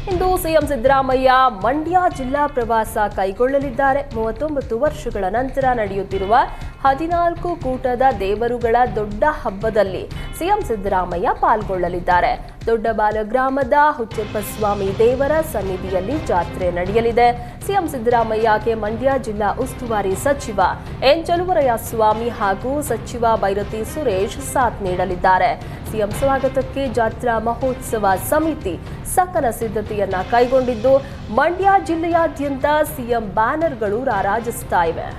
ಇಂದು CM Siddaramaiah Mandya ಜಿಲ್ಲಾ ಪ್ರವಾಸ ಕೈಗೊಳ್ಳಲಿದ್ದಾರೆ. 39 ವರ್ಷಗಳ ನಂತರ ನಡೆಯುತ್ತಿರುವ 14 ಕೂಟದ ದೇವರುಗಳ ದೊಡ್ಡ ಹಬ್ಬದಲ್ಲಿ ಸಿಎಂ ಸಿದ್ದರಾಮಯ್ಯ ಪಾಲ್ಗೊಳ್ಳಲಿದ್ದಾರೆ. ದೊಡ್ಡಬಾಲ ಗ್ರಾಮದ ಹುಚ್ಚಪ್ಪಸ್ವಾಮಿ ದೇವರ ಸನ್ನಿಧಿಯಲ್ಲಿ ಜಾತ್ರೆ ನಡೆಯಲಿದೆ. ಸಿಎಂ ಸಿದ್ದರಾಮಯ್ಯಗೆ ಮಂಡ್ಯ ಜಿಲ್ಲಾ ಉಸ್ತುವಾರಿ ಸಚಿವ ಎನ್ ಚಲುವರಾಯಸ್ವಾಮಿ ಹಾಗೂ ಸಚಿವ ಬೈರತಿ ಸುರೇಶ್ ಸಾಥ್ ನೀಡಲಿದ್ದಾರೆ. ಸಿಎಂ ಸ್ವಾಗತಕ್ಕೆ ಜಾತ್ರಾ ಮಹೋತ್ಸವ ಸಮಿತಿ ಸಕಲ ಸಿದ್ಧತೆಯನ್ನ ಕೈಗೊಂಡಿದ್ದು, ಮಂಡ್ಯ ಜಿಲ್ಲೆಯಾದ್ಯಂತ ಸಿಎಂ ಬ್ಯಾನರ್ಗಳು ರಾರಾಜಿಸ್ತಾ ಇವೆ.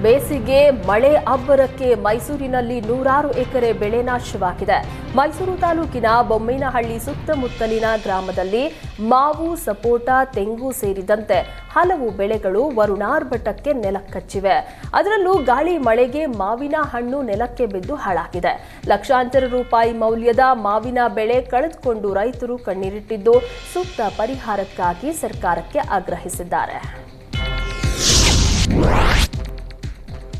ಬೇಸಿಗೆ ಮಳೆ ಅಬ್ಬರಕ್ಕೆ ಮೈಸೂರಿನಲ್ಲಿ 100 ಎಕರೆ ಬೆಳೆ ನಾಶವಾಗಿದೆ. ಮೈಸೂರು ತಾಲೂಕಿನ ಬೊಮ್ಮೇನಹಳ್ಳಿ ಸುತ್ತಮುತ್ತಲಿನ ಗ್ರಾಮದಲ್ಲಿ ಮಾವು, ಸಪೋಟ, ತೆಂಗು ಸೇರಿದಂತೆ ಹಲವು ಬೆಳೆಗಳು ವರುಣಾರ್ಭಟಕ್ಕೆ ನೆಲಕ್ಕಚ್ಚಿವೆ. ಅದರಲ್ಲೂ ಗಾಳಿ ಮಳೆಗೆ ಮಾವಿನ ಹಣ್ಣು ನೆಲಕ್ಕೆ ಬಿದ್ದು ಹಾಳಾಗಿದೆ. ಲಕ್ಷಾಂತರ ರೂಪಾಯಿ ಮೌಲ್ಯದ ಮಾವಿನ ಬೆಳೆ ಕಳೆದುಕೊಂಡು ರೈತರು ಕಣ್ಣೀರಿಟ್ಟಿದ್ದು, ಸೂಕ್ತ ಪರಿಹಾರಕ್ಕಾಗಿ ಸರ್ಕಾರಕ್ಕೆ ಆಗ್ರಹಿಸಿದ್ದಾರೆ.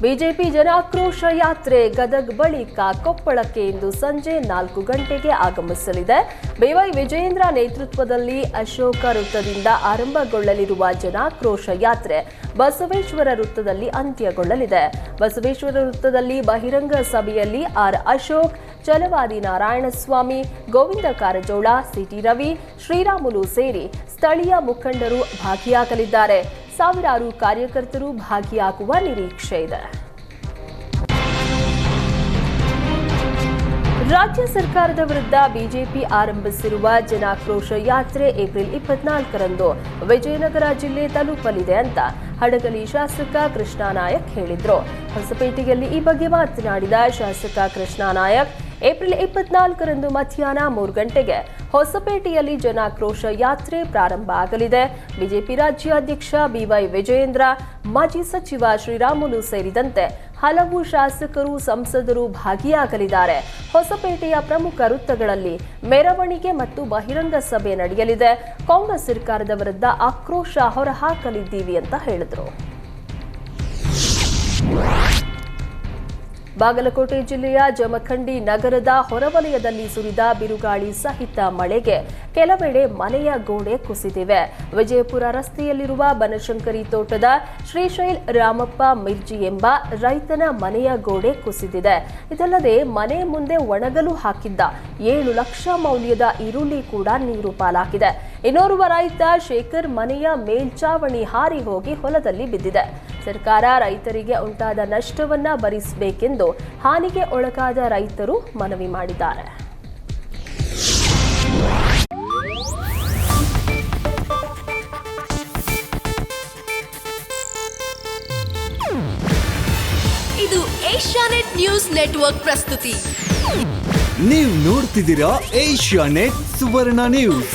ಬಿಜೆಪಿ ಜನಾಕ್ರೋಶ ಯಾತ್ರೆ ಗದಗ್ ಬಳಿಕ ಕೊಪ್ಪಳಕ್ಕೆ ಇಂದು ಸಂಜೆ 4 ಗಂಟೆಗೆ ಆಗಮಿಸಲಿದೆ. ಬಿವೈ ವಿಜಯೇಂದ್ರ ನೇತೃತ್ವದಲ್ಲಿ ಅಶೋಕ ವೃತ್ತದಿಂದ ಆರಂಭಗೊಳ್ಳಲಿರುವ ಜನಾಕ್ರೋಶ ಯಾತ್ರೆ ಬಸವೇಶ್ವರ ವೃತ್ತದಲ್ಲಿ ಅಂತ್ಯಗೊಳ್ಳಲಿದೆ. ಬಸವೇಶ್ವರ ವೃತ್ತದಲ್ಲಿ ಬಹಿರಂಗ ಸಭೆಯಲ್ಲಿ ಆರ್ ಅಶೋಕ್, ಛಲವಾದಿ ನಾರಾಯಣಸ್ವಾಮಿ, ಗೋವಿಂದ ಕಾರಜೋಳ, ಸಿಟಿ ರವಿ, ಶ್ರೀರಾಮುಲು ಸೇರಿ ಸ್ಥಳೀಯ ಮುಖಂಡರು ಭಾಗಿಯಾಗಲಿದ್ದಾರೆ. ಸಾವಿರಾರು ಕಾರ್ಯಕರ್ತರು ಭಾಗಿಯಾಗುವ ನಿರೀಕ್ಷೆ ಇದೆ. ರಾಜ್ಯ ಸರ್ಕಾರದ ವಿರುದ್ಧ ಬಿಜೆಪಿ ಆರಂಭಿಸಿರುವ ಜನಾಕ್ರೋಶ ಯಾತ್ರೆ ಏಪ್ರಿಲ್ 24ರಂದು ವಿಜಯನಗರ ಜಿಲ್ಲೆ ತಲುಪಲಿದೆ ಅಂತ ಹಡಗಲಿ ಶಾಸಕ ಕೃಷ್ಣ ನಾಯಕ್ ಹೇಳಿದ್ರು. ಹೊಸಪೇಟೆಯಲ್ಲಿ ಈ ಬಗ್ಗೆ ಮಾತನಾಡಿದ ಶಾಸಕ ಕೃಷ್ಣ ನಾಯಕ್, ಏಪ್ರಿಲ್ 24ರಂದು ಮಧ್ಯಾಹ್ನ 3 ಗಂಟೆಗೆ ಹೊಸಪೇಟೆಯಲ್ಲಿ ಜನಾಕ್ರೋಶ ಯಾತ್ರೆ ಪ್ರಾರಂಭ ಆಗಲಿದೆ. ಬಿಜೆಪಿ ರಾಜ್ಯಾಧ್ಯಕ್ಷ ಬಿವೈ ವಿಜಯೇಂದ್ರ, ಮಾಜಿ ಸಚಿವ ಶ್ರೀರಾಮುಲು ಸೇರಿದಂತೆ ಹಲವು ಶಾಸಕರು, ಸಂಸದರು ಭಾಗಿಯಾಗಲಿದ್ದಾರೆ. ಹೊಸಪೇಟೆಯ ಪ್ರಮುಖ ವೃತ್ತಗಳಲ್ಲಿ ಮೆರವಣಿಗೆ ಮತ್ತು ಬಹಿರಂಗ ಸಭೆ ನಡೆಯಲಿದೆ. ಕಾಂಗ್ರೆಸ್ ಸರ್ಕಾರದ ವಿರುದ್ಧ ಆಕ್ರೋಶ ಹೊರಹಾಕಲಿದ್ದೀವಿ ಅಂತ ಹೇಳಿದರು. ಬಾಗಲಕೋಟೆ ಜಿಲ್ಲೆಯ ಜಮಖಂಡಿ ನಗರದ ಹೊರವಲಯದಲ್ಲಿ ಸುರಿದ ಬಿರುಗಾಳಿ ಸಹಿತ ಮಳೆಗೆ ಕೆಲವೆಡೆ ಮನೆಯ ಗೋಡೆ ಕುಸಿದಿವೆ. ವಿಜಯಪುರ ರಸ್ತೆಯಲ್ಲಿರುವ ಬನಶಂಕರಿ ತೋಟದ ಶ್ರೀಶೈಲ್ ರಾಮಪ್ಪ ಮಿರ್ಜಿ ಎಂಬ ರೈತನ ಮನೆಯ ಗೋಡೆ ಕುಸಿದಿದೆ. ಇದಲ್ಲದೆ ಮನೆ ಮುಂದೆ ಒಣಗಲು ಹಾಕಿದ್ದ 7 ಲಕ್ಷ ಮೌಲ್ಯದ ಈರುಳ್ಳಿ ಕೂಡ ನೀರು ಪಾಲಾಗಿದೆ. ಇನ್ನೋರ್ವ ರೈತ ಶೇಖರ್ ಮನೆಯ ಮೇಲ್ಚಾವಣಿ ಹಾರಿ ಹೋಗಿ ಹೊಲದಲ್ಲಿ ಬಿದ್ದಿದೆ. ಸರ್ಕಾರ ರೈತರಿಗೆ ಉಂಟಾದ ನಷ್ಟವನ್ನ ಭರಿಸಬೇಕೆಂದು ಹಾನಿಗೆ ಒಳಗಾದ ರೈತರು ಮನವಿ ಮಾಡಿದ್ದಾರೆ. ಇದು ಏಷ್ಯಾನೆಟ್ ನ್ಯೂಸ್ ನೆಟ್ವರ್ಕ್ ಪ್ರಸ್ತುತಿ. ನೀವು ನೋಡ್ತಿದ್ದೀರಾ ಏಷ್ಯಾನೆಟ್ ಸುವರ್ಣ ನ್ಯೂಸ್.